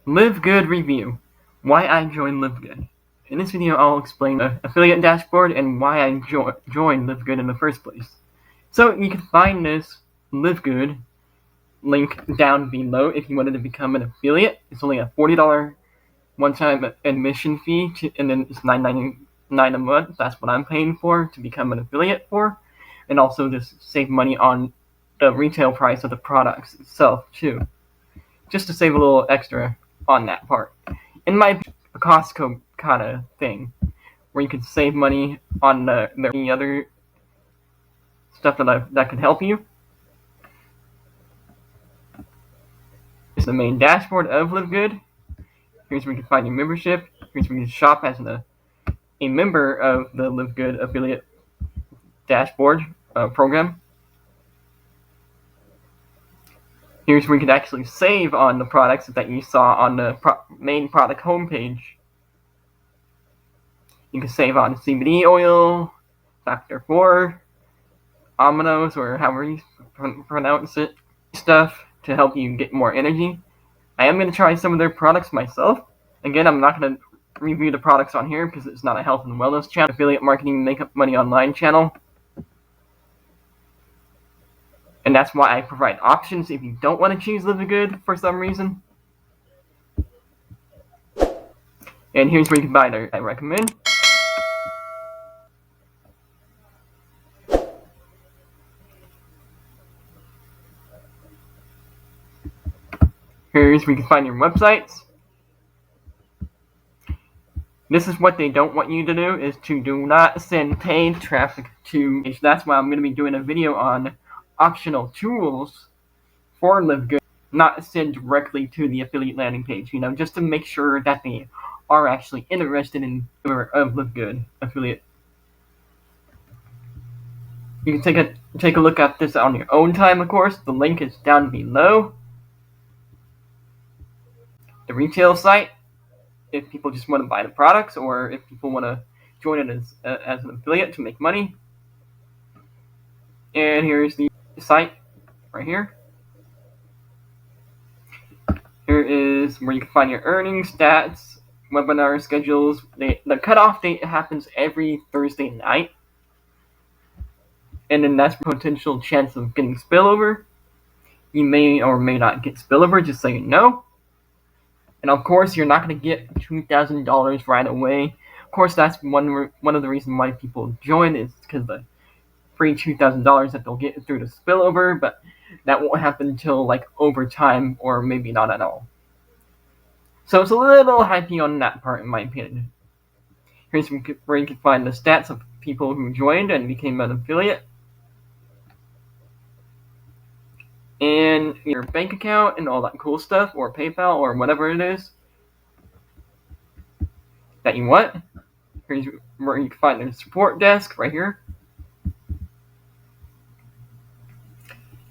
Livegood review. Why I joined Livegood. In this video, I'll explain the affiliate dashboard and why I joined Livegood in the first place. So you can find this Livegood link down below if you wanted to become an affiliate. It's only a $40 one-time admission fee, and then it's $9.99 a month. That's what I'm paying for to become an affiliate for, and also just save money on the retail price of the products itself too, just to save a little extra on that part. In my Costco kind of thing, where you can save money on any other stuff that can help you. It's the main dashboard of Livegood. Here's where you can find your membership. Here's where you can shop as a member of the Livegood affiliate dashboard program. Here's where you can actually save on the products that you saw on the main product homepage. You can save on CBD oil, Factor 4, aminos, or however you pronounce it, stuff to help you get more energy. I am going to try some of their products myself. Again, I'm not going to review the products on here because it's not a health and wellness channel, affiliate marketing, make up money online channel. And that's why I provide options if you don't want to choose Livegood for some reason. And here's where you can buy their I recommend. Here's where you can find your websites. This is what they don't want you to do, is to do not send paid traffic to. That's why I'm going to be doing a video on optional tools for Livegood, not send directly to the affiliate landing page, just to make sure that they are actually interested in of Livegood affiliate. You can take a look at this on your own time, of course. The link is down below. The retail site, if people just want to buy the products, or if people want to join it as an affiliate to make money. And here's the site right here. Here is where you can find your earnings, stats, webinar schedules. The cutoff date happens every Thursday night. And then that's potential chance of getting spillover. You may or may not get spillover, just so you know. And of course, you're not going to get $2,000 right away. Of course, that's one of the reasons why people join, is because the free $2,000 that they'll get through the spillover, but that won't happen until like over time, or maybe not at all. So it's a little hypey on that part, in my opinion. Here's where you can find the stats of people who joined and became an affiliate, and your bank account and all that cool stuff, or PayPal, or whatever it is that you want. Here's where you can find the support desk right here.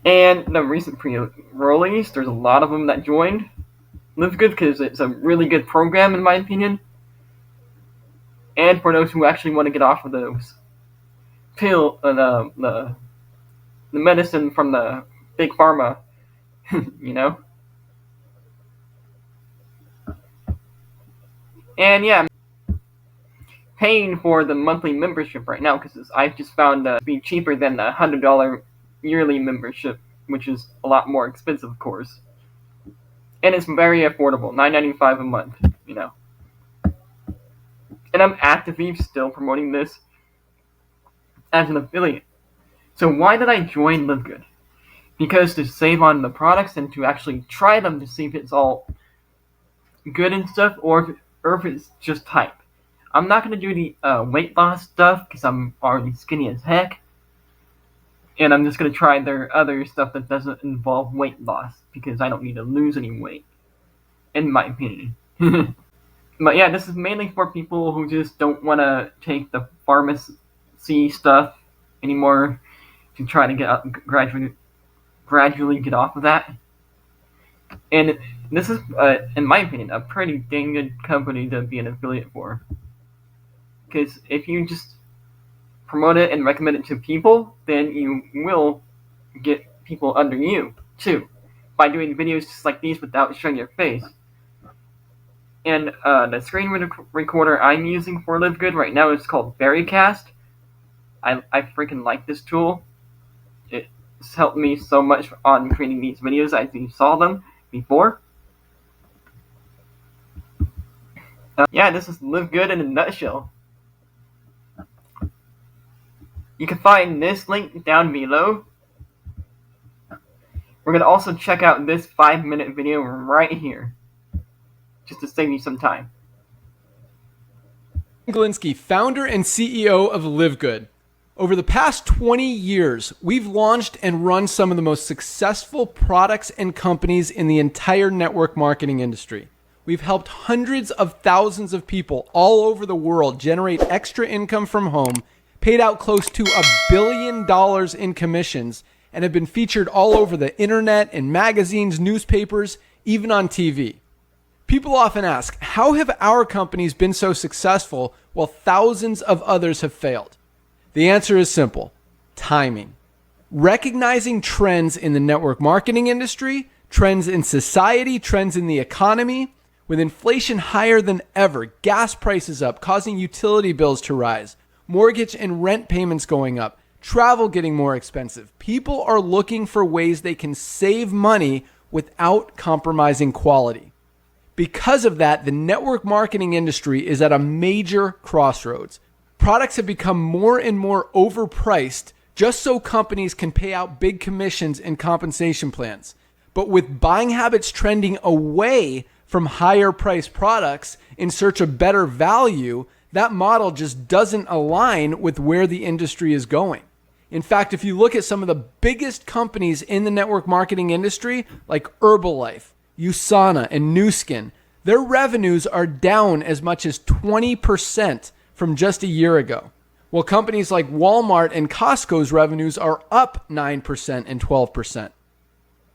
And the recent pre-release, there's a lot of them that joined Livegood because it's a really good program, in my opinion. And for those who actually want to get off of those the medicine from the big pharma, And yeah, I'm paying for the monthly membership right now because I've just found to be cheaper than the $100 yearly membership, which is a lot more expensive, of course. And it's very affordable, $9.95 a month, And I'm actively still promoting this as an affiliate. So why did I join Livegood? Because to save on the products and to actually try them to see if it's all good and stuff, or if it's just hype. I'm not going to do the weight loss stuff because I'm already skinny as heck. And I'm just going to try their other stuff that doesn't involve weight loss because I don't need to lose any weight, in my opinion. But yeah, this is mainly for people who just don't want to take the pharmacy stuff anymore, to try to get gradually get off of that. And this is, in my opinion, a pretty dang good company to be an affiliate for. Because if you just promote it and recommend it to people, then you will get people under you, too. By doing videos just like these without showing your face. And the screen recorder I'm using for Livegood right now is called Berrycast. I freaking like this tool. It's helped me so much on creating these videos as you saw them before. Yeah, this is Livegood in a nutshell. You can find this link down below. We're going to also check out this 5-minute video right here, just to save you some time. Glinsky, founder and CEO of Livegood. Over the past 20 years, we've launched and run some of the most successful products and companies in the entire network marketing industry. We've helped hundreds of thousands of people all over the world generate extra income from home, paid out close to $1 billion in commissions, and have been featured all over the internet, in magazines, newspapers, even on TV. People often ask, how have our companies been so successful while thousands of others have failed? The answer is simple: timing. Recognizing trends in the network marketing industry, trends in society, trends in the economy. With inflation higher than ever, gas prices up, causing utility bills to rise, mortgage and rent payments going up, travel getting more expensive. People are looking for ways they can save money without compromising quality. Because of that, the network marketing industry is at a major crossroads. Products have become more and more overpriced just so companies can pay out big commissions and compensation plans. But with buying habits trending away from higher priced products in search of better value, that model just doesn't align with where the industry is going. In fact, if you look at some of the biggest companies in the network marketing industry, like Herbalife, USANA, and Nu Skin, their revenues are down as much as 20% from just a year ago. While companies like Walmart and Costco's revenues are up 9% and 12%.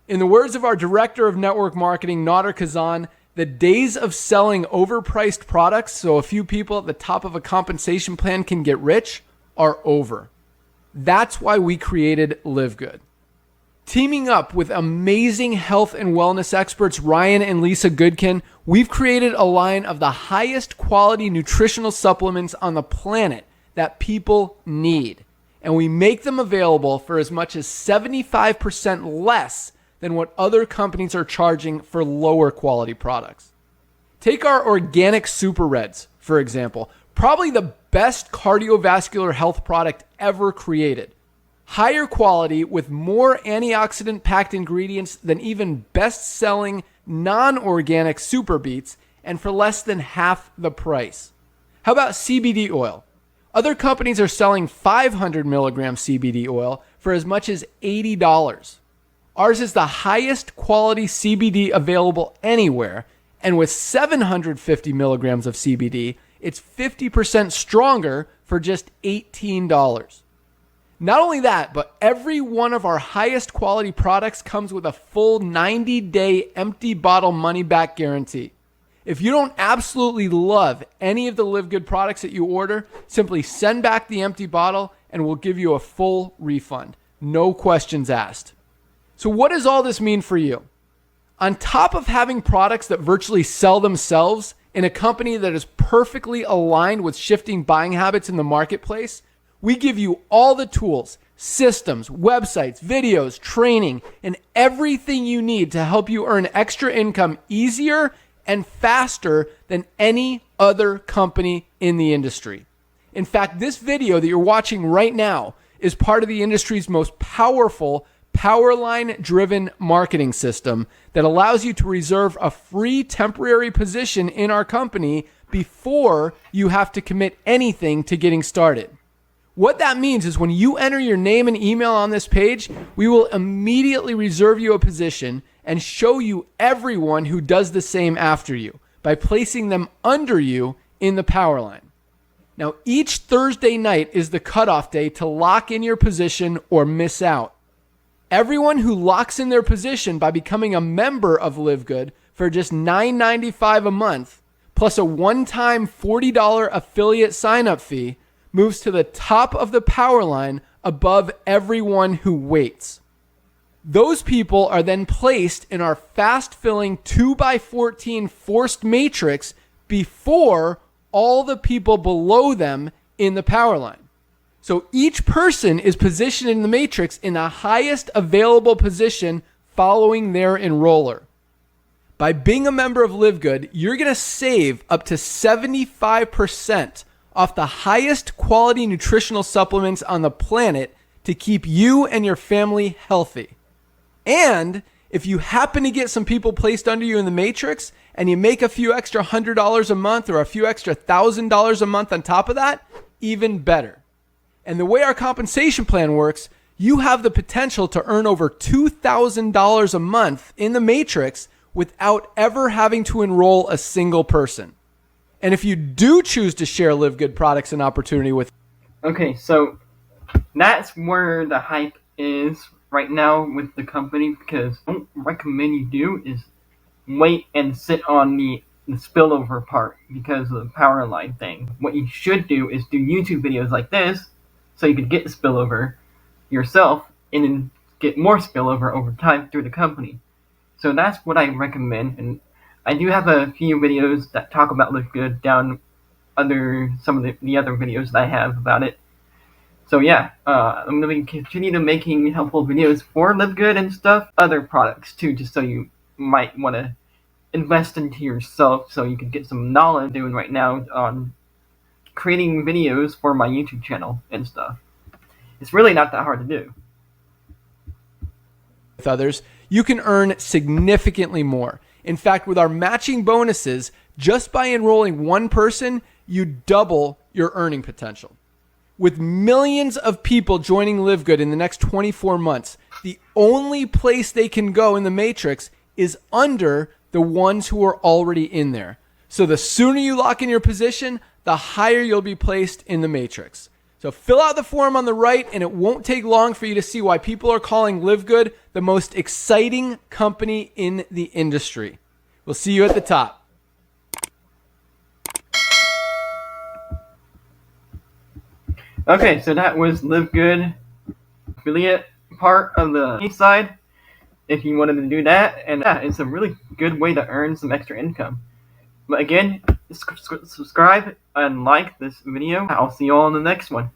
In the words of our director of network marketing, Nader Kazan, the days of selling overpriced products so a few people at the top of a compensation plan can get rich are over. That's why we created Livegood. Teaming up with amazing health and wellness experts Ryan and Lisa Goodkin, we've created a line of the highest quality nutritional supplements on the planet that people need. And we make them available for as much as 75% less than what other companies are charging for lower quality products. Take our organic Super Reds, for example, probably the best cardiovascular health product ever created. Higher quality with more antioxidant packed ingredients than even best-selling non-organic Super Beets, and for less than half the price. How about CBD oil? Other companies are selling 500 milligram CBD oil for as much as $80. Ours is the highest quality CBD available anywhere, and with 750 milligrams of CBD, it's 50% stronger for just $18. Not only that, but every one of our highest quality products comes with a full 90-day empty bottle money-back guarantee. If you don't absolutely love any of the Livegood products that you order, simply send back the empty bottle and we'll give you a full refund. No questions asked. So what does all this mean for you? On top of having products that virtually sell themselves in a company that is perfectly aligned with shifting buying habits in the marketplace, we give you all the tools, systems, websites, videos, training, and everything you need to help you earn extra income easier and faster than any other company in the industry. In fact, this video that you're watching right now is part of the industry's most powerful Powerline-driven marketing system that allows you to reserve a free temporary position in our company before you have to commit anything to getting started. What that means is when you enter your name and email on this page, we will immediately reserve you a position and show you everyone who does the same after you by placing them under you in the Powerline. Now, each Thursday night is the cutoff day to lock in your position or miss out. Everyone who locks in their position by becoming a member of Livegood for just $9.95 a month, plus a one-time $40 affiliate sign-up fee, moves to the top of the Powerline above everyone who waits. Those people are then placed in our fast-filling 2x14 forced matrix before all the people below them in the power line. So each person is positioned in the matrix in the highest available position following their enroller. By being a member of Livegood, you're going to save up to 75% off the highest quality nutritional supplements on the planet to keep you and your family healthy. And if you happen to get some people placed under you in the matrix and you make a few extra $100 a month or a few extra $1,000 a month on top of that, even better. And the way our compensation plan works, you have the potential to earn over $2,000 a month in the matrix without ever having to enroll a single person. And if you do choose to share Livegood products and opportunity with... Okay, so that's where the hype is right now with the company, because what I don't recommend you do is wait and sit on the spillover part because of the power line thing. What you should do is do YouTube videos like this so you can get the spillover yourself and then get more spillover over time through the company. So that's what I recommend, and I do have a few videos that talk about Livegood down under some of the other videos that I have about it. So yeah, I'm going to continue to making helpful videos for Livegood and stuff, other products too, just so you might want to invest into yourself so you can get some knowledge I'm doing right now on creating videos for my YouTube channel and stuff. It's really not that hard to do. With others, you can earn significantly more. In fact, with our matching bonuses, just by enrolling one person, you double your earning potential. With millions of people joining Livegood in the next 24 months, the only place they can go in the matrix is under the ones who are already in there. So the sooner you lock in your position, the higher you'll be placed in the matrix. So fill out the form on the right, and it won't take long for you to see why people are calling Livegood the most exciting company in the industry. We'll see you at the top. Okay, so that was Livegood affiliate part of the side. If you wanted to do that, and yeah, it's a really good way to earn some extra income. But again, subscribe and like this video. I'll see you all in the next one.